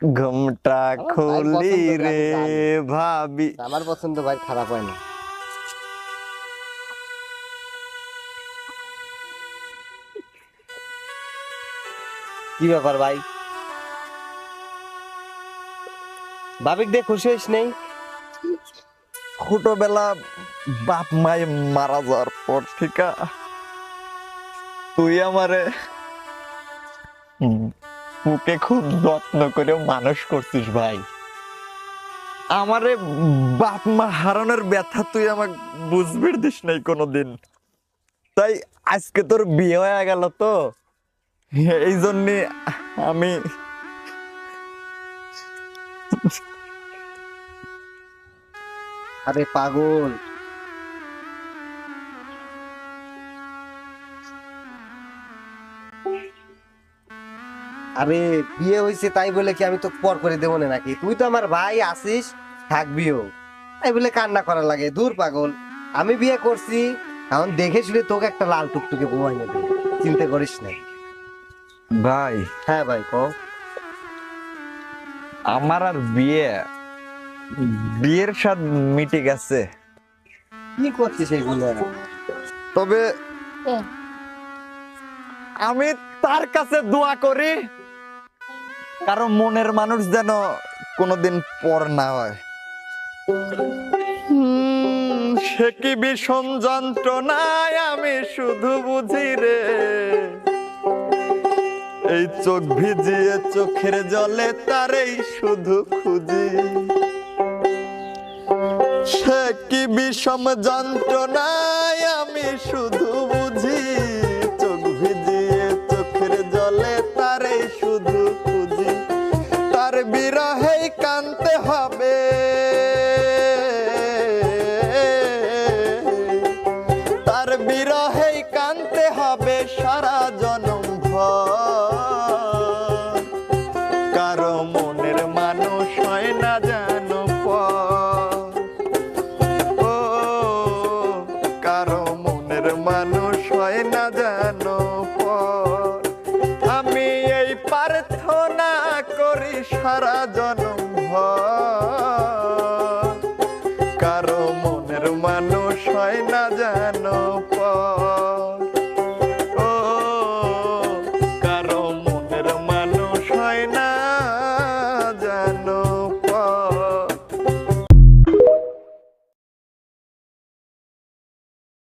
ঘুমটা আমার ভাই খুলি পছন্দ করে, রে আমি জানি। ভাবি। আমার পছন্দ ভাই খারাপ হয় না। কি ব্যাপার ভাই, ভাবিক দিয়ে খুশি হইস নেই? ছোটবেলা বাপ মাই মারা যাওয়ার পর থেকে তুই আমারে বুকে খুব যত্ন করে মানুষ করছিস ভাই। আমারে বাপ মা হারানোর ব্যথা তুই আমাকে বুঝবে দিস নাই কোনোদিন। তাই আজকে তোর বিয়ে হয়ে গেল তো, এই জন্যে আমি আরে পাগল, আরে বিয়ে হয়েছে তাই বলে কি আমি তো পর করে দেবো না নাকি? তুই তো আমার ভাই আসিস, থাকবিও, তাই বলে কান্না করা লাগে? দূর পাগল, আমি বিয়ে করছি, এখন দেখে শুনে তোকে একটা লাল টুকটুকে বউ এনে দেবো, চিন্তা করিস না। ভাই হ্যাঁ ভাই কও। আমার আর বিয়ের স্বাদ মিটে গেছে। কি করছিস এইগুলো? তবে আমি তার কাছে দোয়া করি কারণ মনের মানুষ যেন কোনোদিন পর না হয়। সে কি বিষম যন্ত্রণায় আমি শুধু বুঝি রে, এই চোখ ভিজিয়ে চোখের জলে তারেই শুধু খুঁজি। সে কি বিষম যন্ত্রণায় আমি শুধু বুঝি, চোখ ভিজিয়ে চোখের জলে তারেই শুধু খুঁজি। তার বিরহেই কানতে হবে, তার বিরহেই কানতে হবে সারা জনম ভর। কারো মনের মানুষ হয় না জানো পর, ও কারো মনের মানুষ হয় না জানো পর। আমি এই প্রার্থনা করি সারা জনম ভর।